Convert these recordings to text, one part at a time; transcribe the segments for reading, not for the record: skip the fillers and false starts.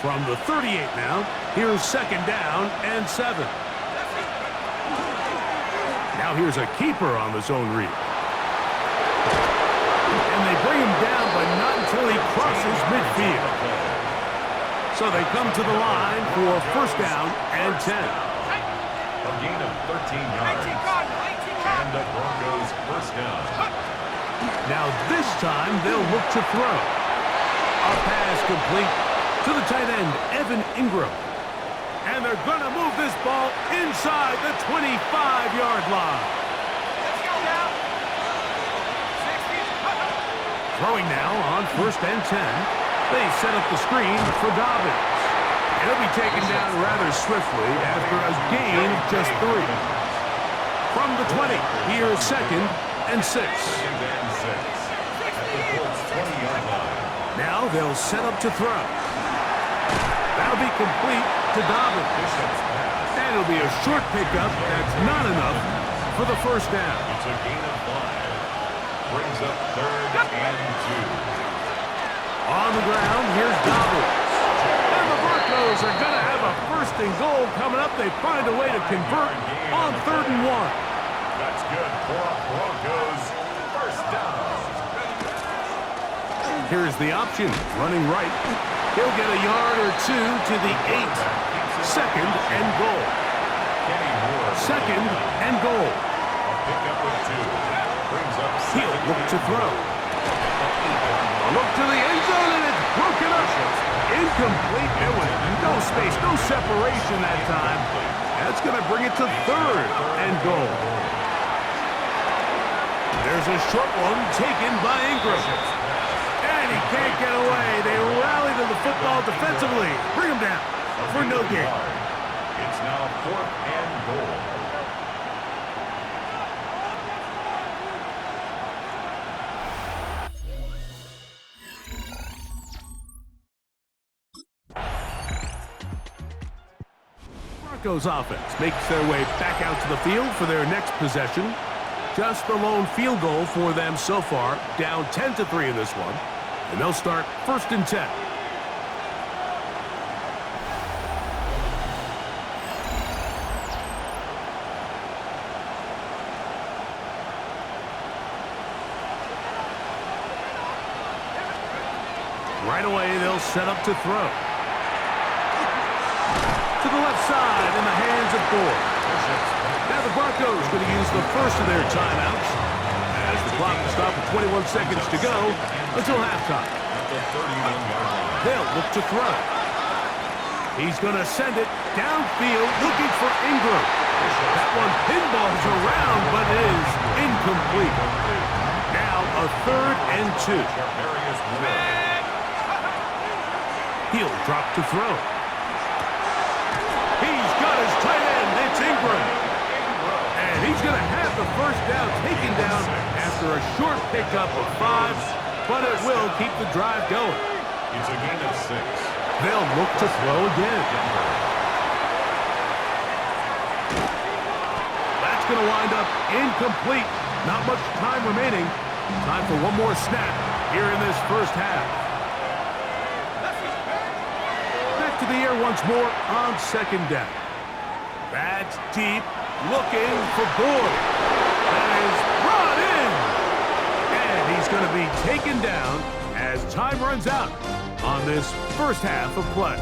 From the 38 now, here's second down and 7. Now here's a keeper on the zone read. And they bring him down, but not until he crosses midfield. So they come to the line for first down and 10. A gain of 13 yards. And the Broncos first down. Now this time they'll look to throw. A pass complete to the tight end, Evan Ingram. And they're going to move this ball inside the 25-yard line. Let's go now. 60. Throwing now on first and 10. They set up the screen for Dobbins. He'll be taken down rather swiftly after a gain of just 3. From the 20, here's second and 6. Second and 6. At the Colts 20-yard line. Now they'll set up to throw. That'll be complete to Dobbins. And it'll be a short pickup that's not enough for the first down. It's a gain of 5. Brings up third and 2. On the ground, here's Dobbins. And the Broncos are going to have a first and goal coming up. They find a way to convert on third and 1. That's good for Broncos. First down. Here's the option, running right. He'll get a yard or 2 to the 8. Second and goal. Second and goal. A pickup of 2. Brings up He'll look to throw. Look to the end zone, and it's broken up. Incomplete. There was no space, no separation that time. That's going to bring it to third and goal. There's a short one taken by Ingram. And he can't get away. They rally to the football defensively. Bring him down for no gain. It's now fourth and goal. Broncos offense makes their way back out to the field for their next possession. Just the lone field goal for them so far, down 10-3 in this one. And they'll start first and 10. Right away, they'll set up to throw. To the left side in the hands of Ford. Now the Broncos going to use the first of their timeouts as the clock will stop with 21 seconds to go until halftime. They'll look to throw. He's going to send it downfield looking for Ingram. That one pinballs around, but it is incomplete. Now a third and 2. He'll drop to throw. He's got his tight end. It's Ingram. And he's going to have the first down taken down after a short pickup of 5, but it will keep the drive going. It's a gain of 6. They'll look to throw again. That's going to wind up incomplete. Not much time remaining. Time for one more snap here in this first half. Back to the air once more on second down. That's deep, looking for Boyd. That is brought in. And he's going to be taken down as time runs out on this first half of play.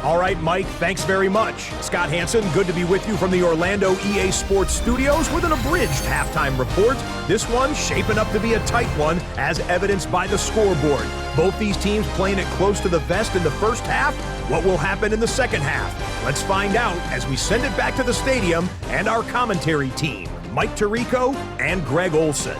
All right, Mike, thanks very much. Scott Hansen, good to be with you from the Orlando EA Sports Studios with an abridged halftime report. This one shaping up to be a tight one, as evidenced by the scoreboard. Both these teams playing it close to the vest in the first half. What will happen in the second half? Let's find out as we send it back to the stadium and our commentary team, Mike Tirico and Greg Olson.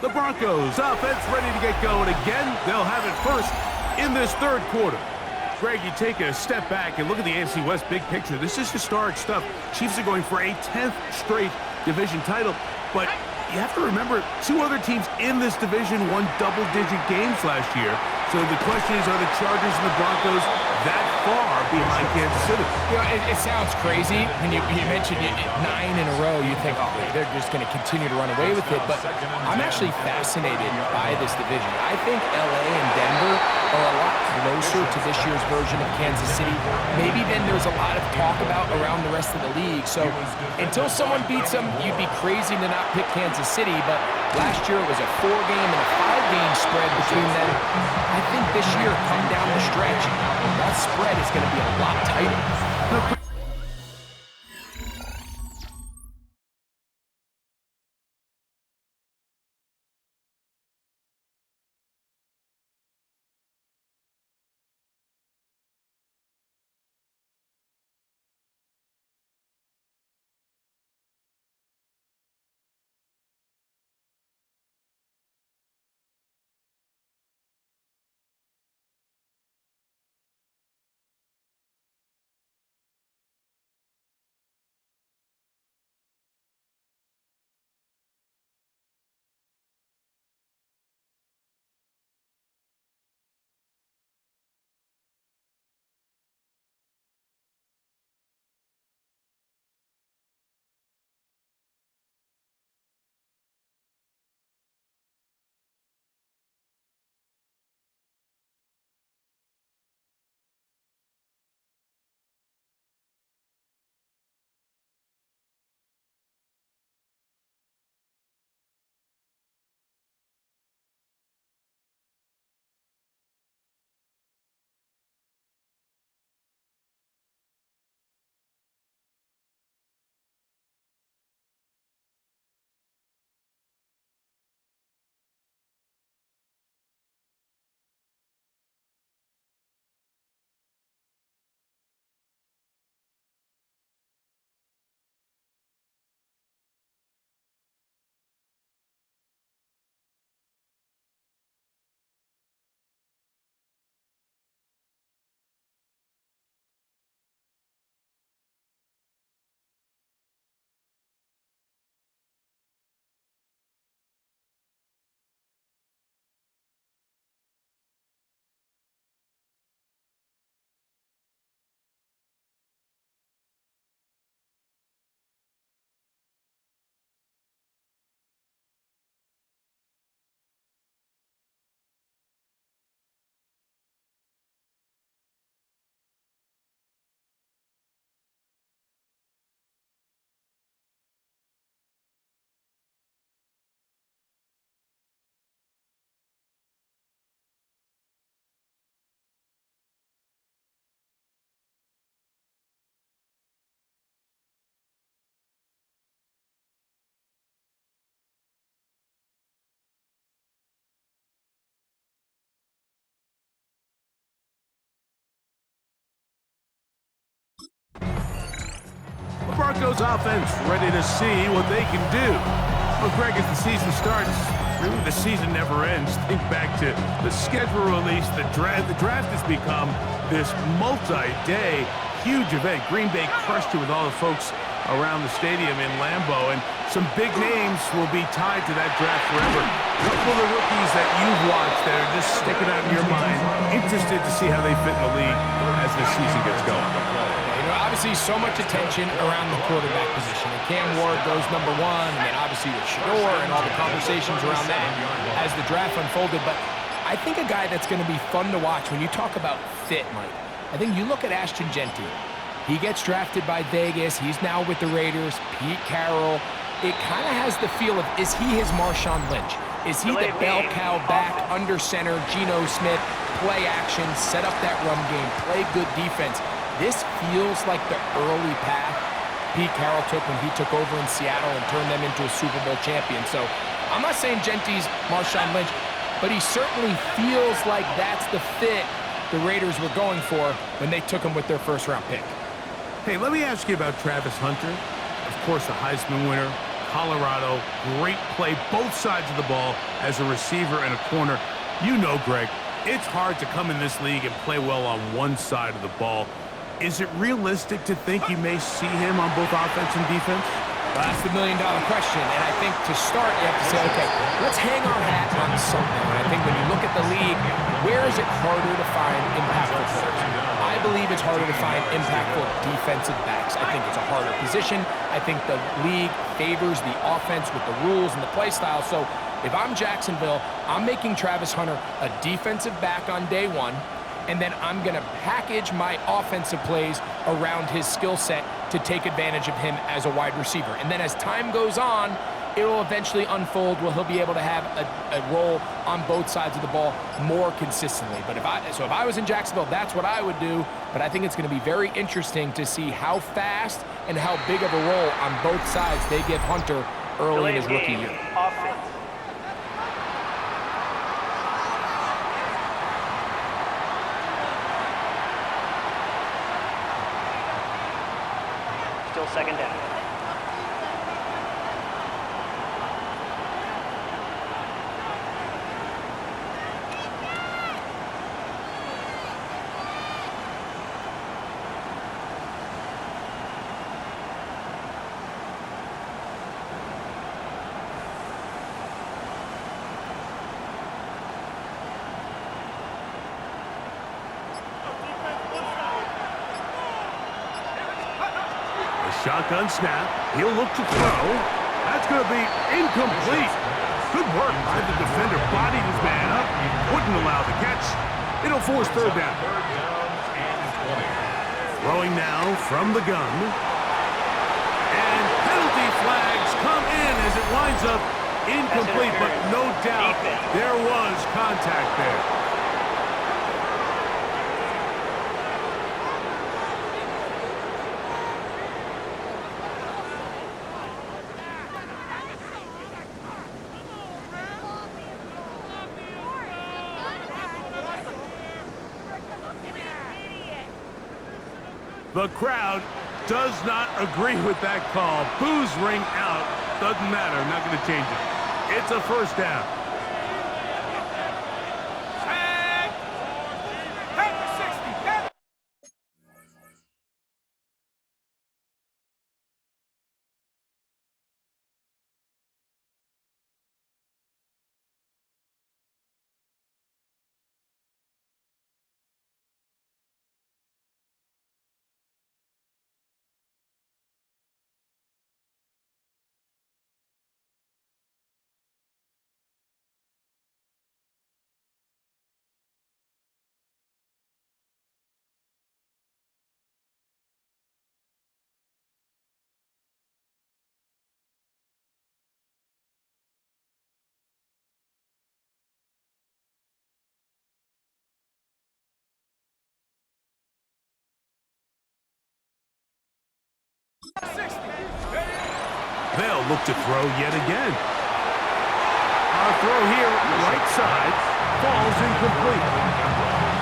The Broncos offense ready to get going again. They'll have it first in this third quarter. Greg, you take a step back and look at the AFC West big picture. This is historic stuff. Chiefs are going for a 10th straight division title, but you have to remember, two other teams in this division won double-digit games last year. So the question is, are the Chargers and the Broncos that far behind Kansas City? You know, it sounds crazy. When you mentioned it 9 in a row, you think, oh, they're just going to continue to run away with it. But I'm actually fascinated by this division. I think LA and Denver are a lot closer to this year's version of Kansas City, maybe than there's a lot of talk about around the rest of the league. So until someone beats them, you'd be crazy to not pick Kansas City. But last year it was a 4-game and a 5-game spread between them. I think this year, come down the stretch, that spread is going to be a lot tighter. The Broncos offense ready to see what they can do. Well, Greg, as the season starts, really the season never ends. Think back to the schedule release, the draft. The draft has become this multi-day huge event. Green Bay crushed it with all the folks around the stadium in Lambeau, and some big names will be tied to that draft forever. A couple of the rookies that you've watched that are just sticking out in your mind, interested to see how they fit in the league as the season gets going. You know, obviously so much attention around the quarterback position. And Cam Ward goes #1, and then obviously with Shador and all the conversations around that as the draft unfolded. But I think a guy that's going to be fun to watch when you talk about fit, Mike, I think you look at Ashton Genty. He gets drafted by Vegas. He's now with the Raiders. Pete Carroll. It kind of has the feel of, is he his Marshawn Lynch? Is he the bell cow back under center, Geno Smith, play action, set up that run game, play good defense? This feels like the early path Pete Carroll took when he took over in Seattle and turned them into a Super Bowl champion. So I'm not saying Genty's Marshawn Lynch, but he certainly feels like that's the fit the Raiders were going for when they took him with their first-round pick. Hey, let me ask you about Travis Hunter. Of course, the Heisman winner, Colorado. Great play, both sides of the ball as a receiver and a corner. You know, Greg, it's hard to come in this league and play well on one side of the ball. Is it realistic to think you may see him on both offense and defense? Well, that's the million-dollar question, and I think to start, you have to say, okay, let's hang our hat on something. And I think when you look at the league, where is it harder to find impactful players? I believe it's harder to find impactful defensive backs. I think it's a harder position. I think the league favors the offense with the rules and the play style. So if I'm Jacksonville, I'm making Travis Hunter a defensive back on day one, and then I'm going to package my offensive plays around his skill set to take advantage of him as a wide receiver. And then as time goes on, it'll eventually unfold where he'll be able to have a role on both sides of the ball more consistently. But if I was in Jacksonville, that's what I would do. But I think it's going to be very interesting to see how fast and how big of a role on both sides they give Hunter early in his rookie year. Offense. Still second down. Shotgun snap. He'll look to throw. That's going to be incomplete. Good work by the defender. Bodied his man up. Wouldn't allow the catch. It'll force third down. Throwing now from the gun. And penalty flags come in as it winds up incomplete, but no doubt there was contact there. The crowd does not agree with that call. Boos ring out. Doesn't matter. Not going to change it. It's a first down. They'll look to throw yet again. Our throw here, right side, falls incomplete.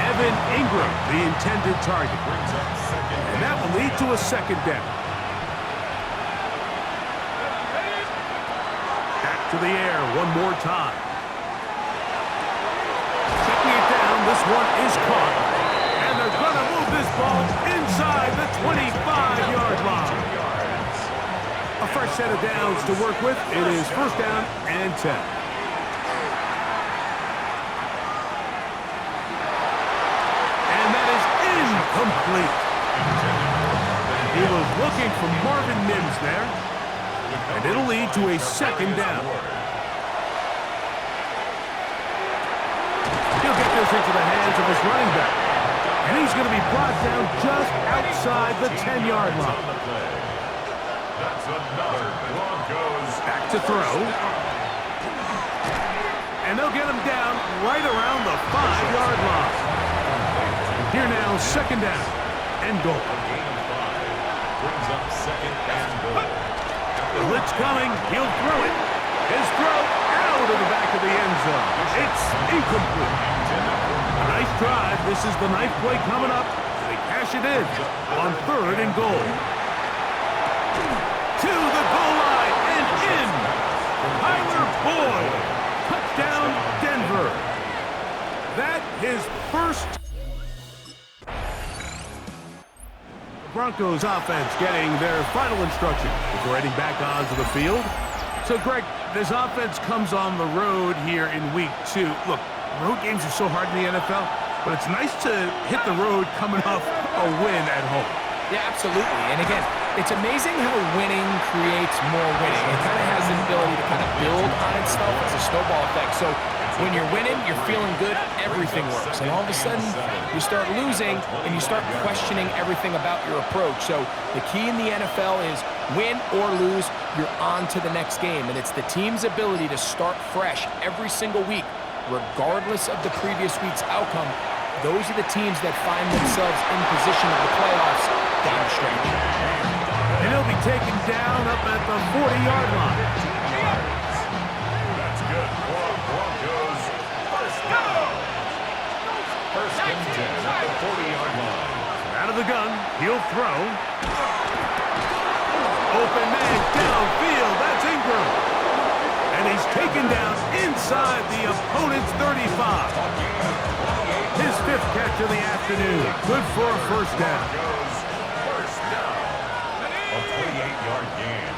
Evan Ingram, the intended target. And that will lead to a second down. Back to the air one more time. Checking it down, this one is caught. And they're going to move this ball inside the 25-yard line. A fresh set of downs to work with. It is first down and 10. And that is incomplete. He was looking for Marvin Mims there. And it'll lead to a second down. He'll get this into the hands of his running back. And he's going to be brought down just outside the 10-yard line. That's another Broncos. Back to throw. And they'll get him down right around the 5-yard line. Here now, second down and goal. Brings up second and goal. The blitz coming. He'll throw it. His throw out of the back of the end zone. It's incomplete. A nice drive. This is the ninth play coming up. They cash it in on third and goal. To the goal line and in his first. The Broncos offense getting their final instruction before heading back onto the field. So, Greg, this offense comes on the road here in week 2. Look, road games are so hard in the NFL, but it's nice to hit the road coming off a win at home. Yeah, absolutely. And again, it's amazing how winning creates more winning. It kind of has the ability to kind of build on itself as a snowball effect. So when you're winning, you're feeling good, everything works. And all of a sudden, you start losing, and you start questioning everything about your approach. So the key in the NFL is win or lose, you're on to the next game. And it's the team's ability to start fresh every single week, regardless of the previous week's outcome. Those are the teams that find themselves in position of the playoffs down the stretch. And he'll be taken down up at the 40-yard line. That's good for Broncos. First down. First and 10 at the 40-yard line. Out of the gun, he'll throw. Open man downfield, that's Ingram. And he's taken down inside the opponent's 35. His 5th catch of the afternoon. Good for a first down. First down. A 28-yard gain.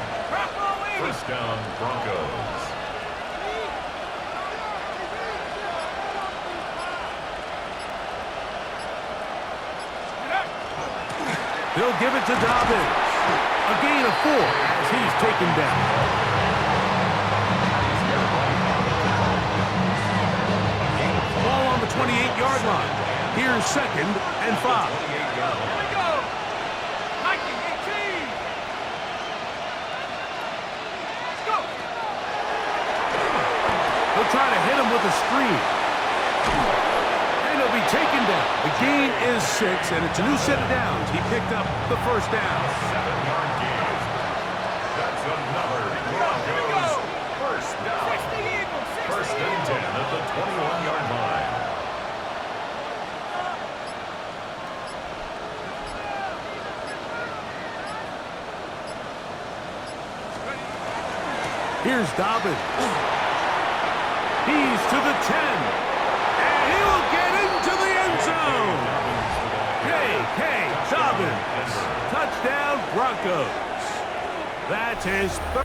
First down, Broncos. They'll give it to Dobbins. A gain of 4 as he's taken down. Ball on the 28-yard line. Here's 2nd and 5. Here we go. 19-18. Let's go. They'll try to hit him with a screen. And he'll be taken down. The gain is 6, and it's a new set of downs. He picked up the first down. 7-yard gain. That's another Broncos first down. First and 10 at the 21-yard line. Here's Dobbins. He's to the 10. And he will get into the end zone. J.K. Dobbins. Touchdown, Broncos. That's his third.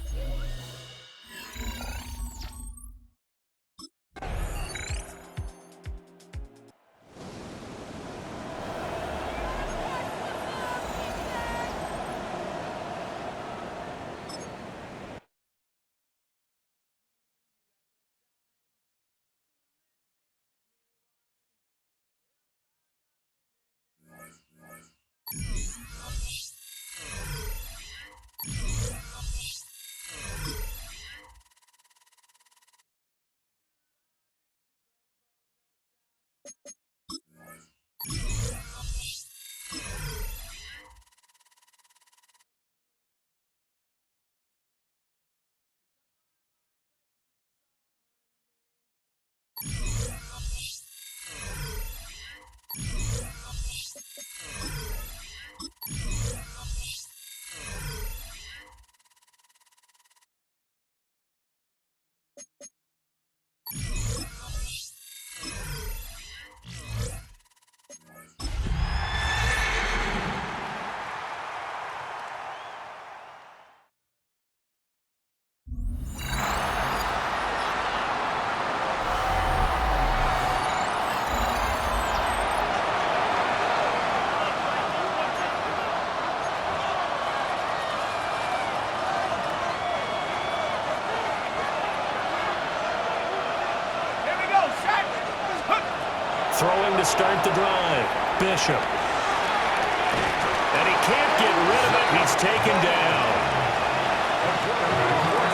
Throwing to start the drive. Bishop. And he can't get rid of it. He's taken down.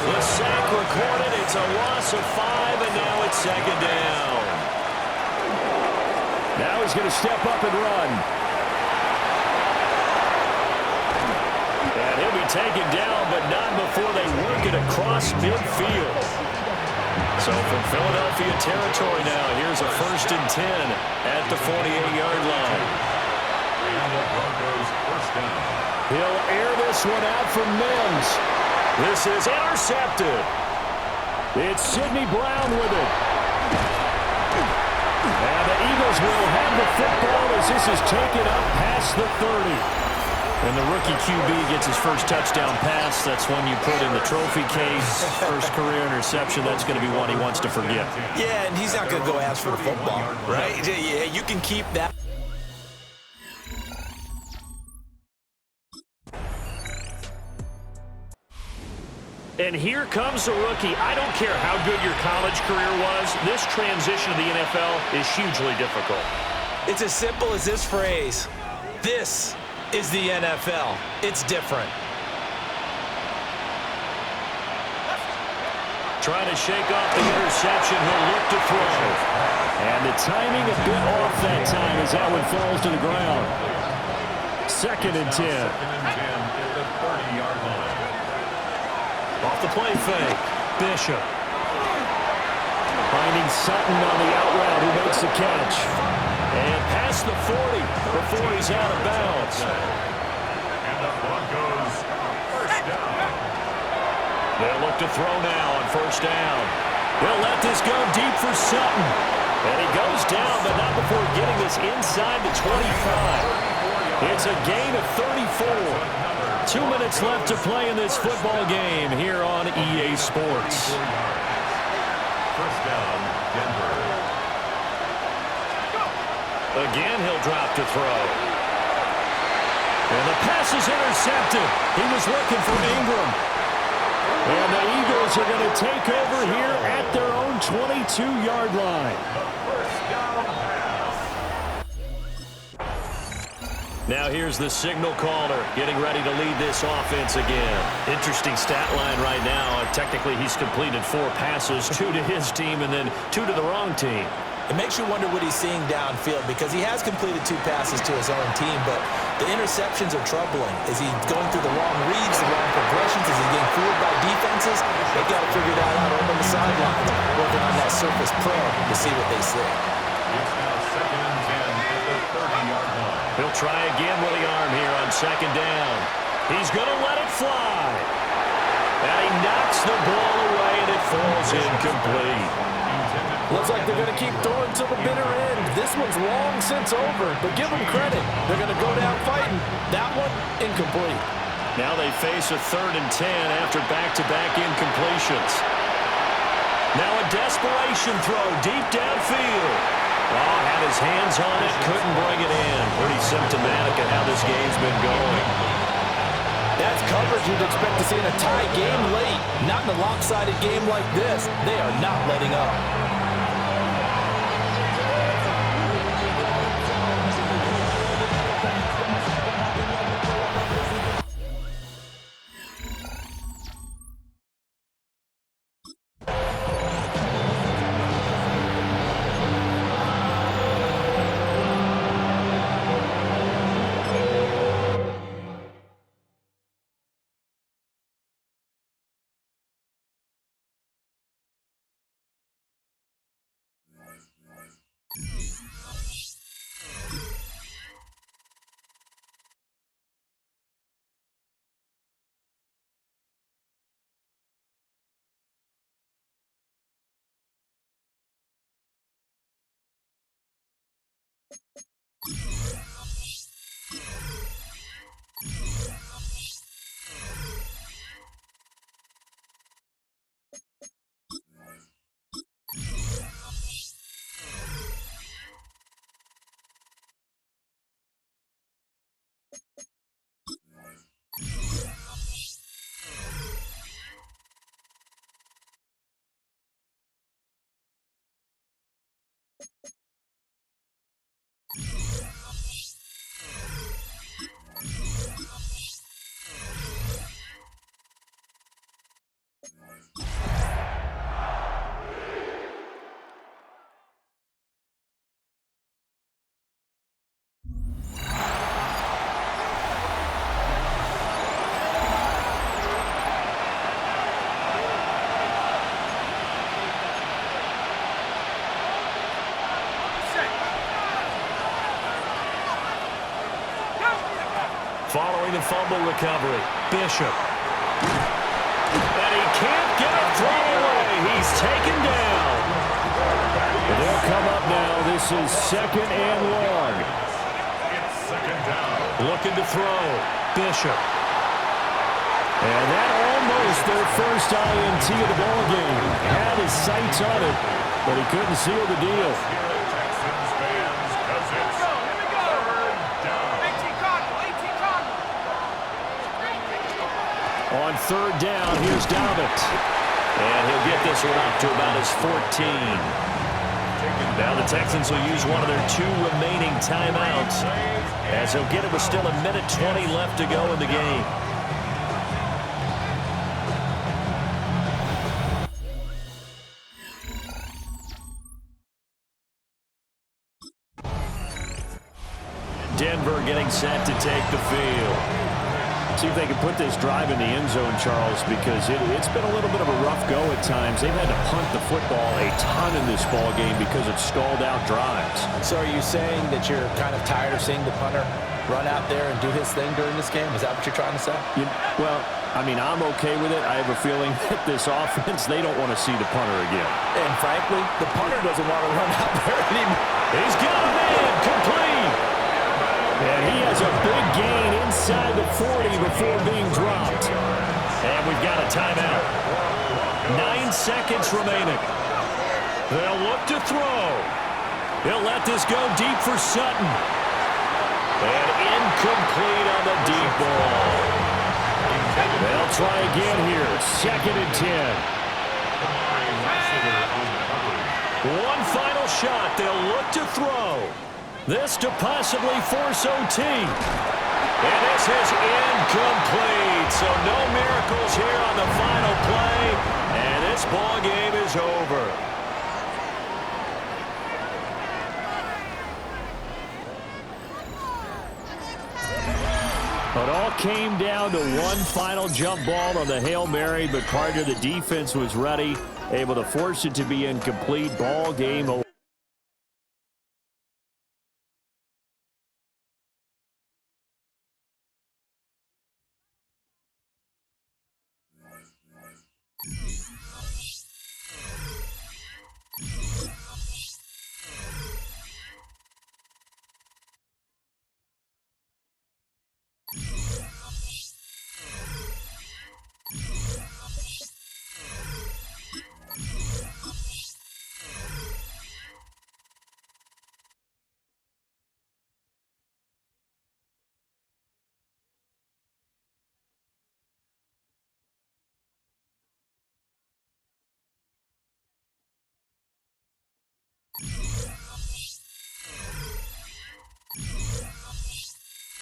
The sack recorded. It's a loss of 5, and now it's 2nd down. Now he's going to step up and run. And he'll be taken down, but not before they work it across midfield. So from Philadelphia territory now, here's a 1st and 10 at the 48-yard line. And the Broncos first down. He'll air this one out from Mims. This is intercepted. It's Sidney Brown with it. And the Eagles will have the football as this is taken up past the 30. When the rookie QB gets his first touchdown pass, that's when you put in the trophy case. First career interception, that's going to be one he wants to forget. Yeah, and he's not going to go ask for the football, right? Yeah, you can keep that. And here comes the rookie. I don't care how good your college career was. This transition to the NFL is hugely difficult. It's as simple as this phrase. This is the NFL. It's different. Trying to shake off the interception. He'll look to throw. And the timing a bit off that time as that one falls to the ground. 2nd and 10. Second and 10 at the 30-yard line. Off the play fake. Bishop. Finding Sutton on the out route who makes the catch. And past the 40 before he's out of bounds. And the Broncos first down. They'll look to throw now on first down. They'll let this go deep for Sutton. And he goes down, but not before getting this inside the 25. It's a gain of 34. 2 minutes left to play in this football game here on EA Sports. First down, Denver. Again, he'll drop to throw. And the pass is intercepted. He was looking for Ingram. And the Eagles are going to take over here at their own 22-yard line. First down pass. Now here's the signal caller getting ready to lead this offense again. Interesting stat line right now. Technically, he's completed 4 passes, 2 to his team and then 2 to the wrong team. It makes you wonder what he's seeing downfield because he has completed 2 passes to his own team, but the interceptions are troubling. Is he going through the wrong reads, the wrong progressions? Is he getting fooled by defenses? They've got to figure that out over the sidelines, working on that Surface Pro to see what they see. It's now 2nd and 10 at the 30-yard line. He'll try again with the arm here on 2nd down. He's going to let it fly. And he knocks the ball away, and it falls incomplete. Looks like they're going to keep throwing to the bitter end. This one's long since over, but give them credit. They're going to go down fighting. That one, incomplete. Now they face a 3rd and 10 after back-to-back incompletions. Now a desperation throw deep downfield. Oh, had his hands on it, couldn't bring it in. Pretty symptomatic of how this game's been going. That's coverage you'd expect to see in a tie game late. Not in a lopsided game like this. They are not letting up. Following the fumble recovery, Bishop. And he can't get a throw away. He's taken down. They'll come up now. This This is 2nd and long. It's 2nd down. Looking to throw. Bishop. And that almost their first INT of the ballgame. Had his sights on it, but he couldn't seal the deal. Texans fans, 'cause it's 3rd down. 18 Cardinal, 18 Cardinal. On 3rd down, here's Dobbins. And he'll get this one up to about his 14. Now the Texans will use one of their 2 remaining timeouts, as he'll get it with still 1:20 left to go in the game. Denver getting set to take the field. See if they can put this drive in the end zone, Charles, because it's been a little bit of a rough go at times. They've had to punt the football a ton in this ball game because of stalled out drives. So are you saying that you're kind of tired of seeing the punter run out there and do his thing during this game? Is that what you're trying to say? Well, I mean, I'm okay with it. I have a feeling that this offense, they don't want to see the punter again. And frankly, the punter doesn't want to run out there anymore. He's got a man complete. And he has a big gain inside the 40 before being dropped. And we've got a timeout. 9 seconds remaining. They'll look to throw. He'll let this go deep for Sutton. And incomplete on the deep ball. They'll try again here. 2nd and 10. One final shot. They'll look to throw. This to possibly force OT. And this is incomplete. So no miracles here on the final play. And this ball game is over. It all came down to one final jump ball on the Hail Mary, but part of the defense was ready, able to force it to be incomplete. Ball game over.